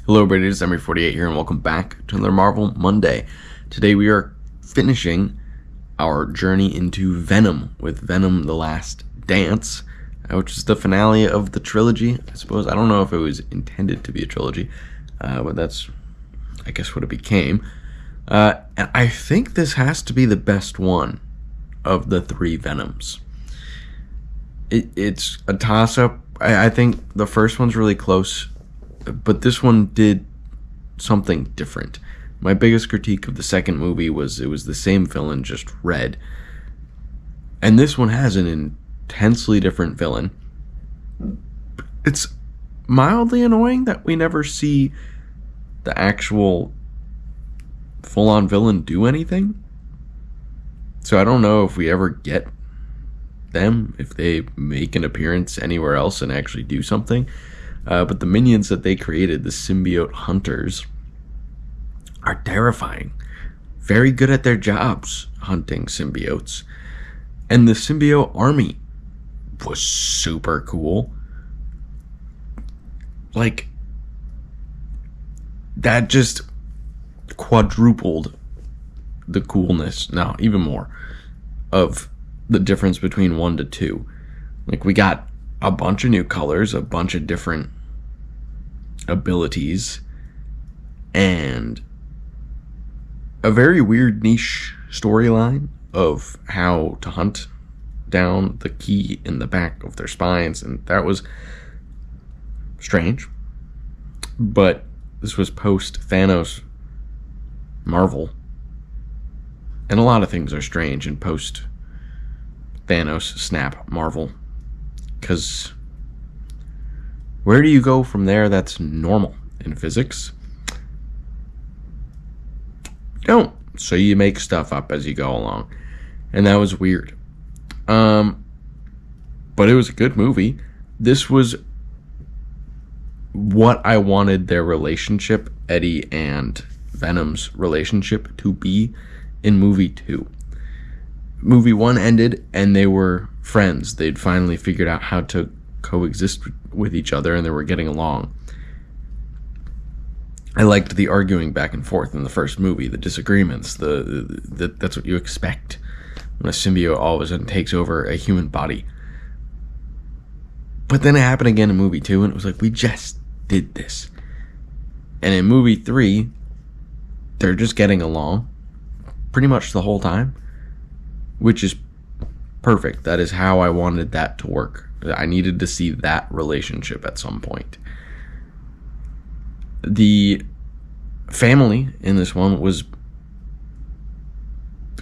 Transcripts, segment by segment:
Hello everybody, it's Emery48 here and welcome back to another Marvel Monday. Today we are finishing our journey into Venom with Venom: The Last Dance, which is the finale of the trilogy. I suppose, I don't know if it was intended to be a trilogy, but that's, I guess, what it became. And I think this has to be the best one of the three Venoms. It's a toss-up. I think the first one's really close, but this one did something different. My biggest critique of the second movie was it was the same villain, just red. And this one has an intensely different villain. It's mildly annoying that we never see the actual full-on villain do anything. So I don't know if we ever get them, if they make an appearance anywhere else and actually do something. But the minions that they created, the symbiote hunters, are terrifying. Very good at their jobs hunting symbiotes. And the symbiote army was super cool. Like, that just quadrupled the coolness, no, even more, of the difference between 1 to 2. Like, we got a bunch of new colors, a bunch of different abilities, and a very weird niche storyline of how to hunt down the key in the back of their spines, and that was strange. But this was post Thanos Marvel, and a lot of things are strange in post Thanos snap Marvel, because where do you go from there that's normal in physics? You don't. So you make stuff up as you go along. And that was weird. But it was a good movie. This was what I wanted their relationship, Eddie and Venom's relationship, to be in movie 2. Movie 1 ended and they were friends. They'd finally figured out how to coexist with each other and they were getting along. I liked the arguing back and forth in the first movie, the disagreements, that's what you expect when a symbiote all of a sudden takes over a human body. But then it happened again in movie 2 and it was like, we just did this. And in movie 3, they're just getting along pretty much the whole time, which is perfect. That is how I wanted that to work. I needed to see that relationship at some point. The family in this one was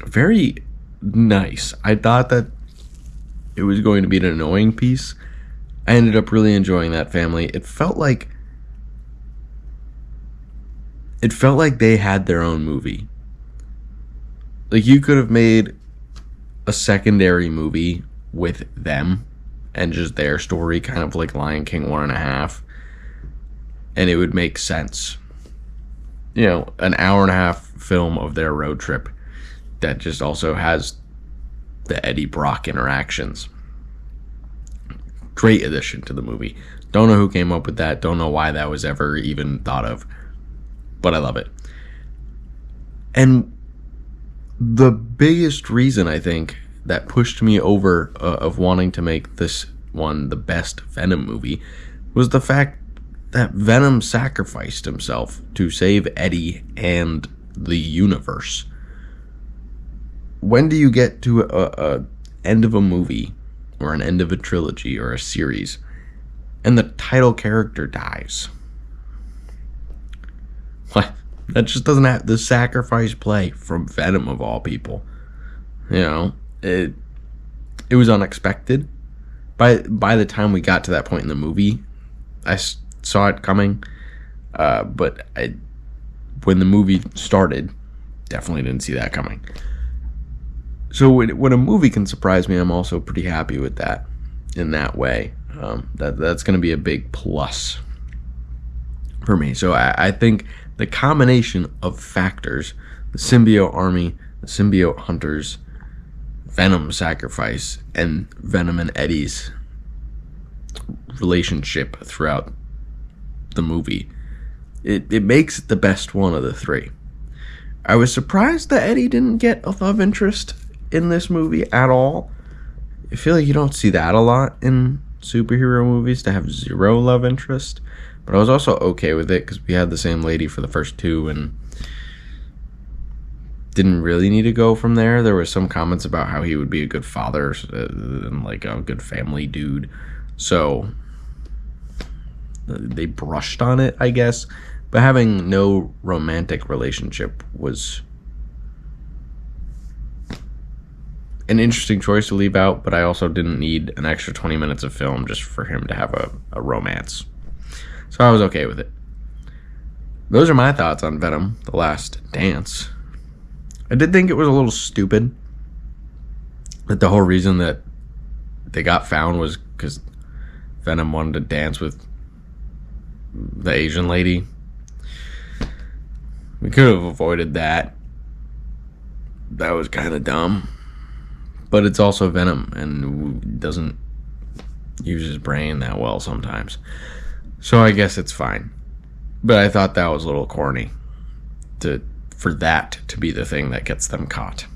very nice. I thought that it was going to be an annoying piece. I ended up really enjoying that family. It felt like they had their own movie. Like, you could have made a secondary movie with them and just their story, kind of like Lion King 1.5, and it would make sense. You know, an 1.5-hour film of their road trip that just also has the Eddie Brock interactions. Great addition to the movie. Don't know who came up with that. Don't know why that was ever even thought of, but I love it. And the biggest reason, I think, that pushed me over of wanting to make this one the best Venom movie was the fact that Venom sacrificed himself to save Eddie and the universe. When do you get to a end of a movie or an end of a trilogy or a series and the title character dies? What? That just doesn't have the sacrifice play from Venom of all people. You know, it was unexpected. By the time we got to that point in the movie, I saw it coming. But when the movie started, definitely didn't see that coming. So when a movie can surprise me, I'm also pretty happy with that in that way. That's going to be a big plus for me. So I think the combination of factors, the symbiote army, the symbiote hunters, Venom sacrifice, and Venom and Eddie's relationship throughout the movie it makes it the best one of the three. I was surprised that Eddie didn't get a love interest in this movie at all. I feel like you don't see that a lot in superhero movies, to have zero love interest. But I was also okay with it because we had the same lady for the first two and didn't really need to go from there. There were some comments about how he would be a good father and like a good family dude. So they brushed on it, I guess. But having no romantic relationship was an interesting choice to leave out, but I also didn't need an extra 20 minutes of film just for him to have a romance. So I was okay with it. Those are my thoughts on Venom: The Last Dance. I did think it was a little stupid that the whole reason that they got found was because Venom wanted to dance with the Asian lady. We could have avoided that. That was kind of dumb. But it's also Venom, and doesn't use his brain that well sometimes. So I guess it's fine. But I thought that was a little corny for that to be the thing that gets them caught.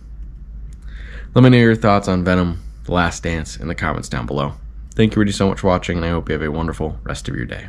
Let me know your thoughts on Venom: The Last Dance in the comments down below. Thank you really so much for watching, and I hope you have a wonderful rest of your day.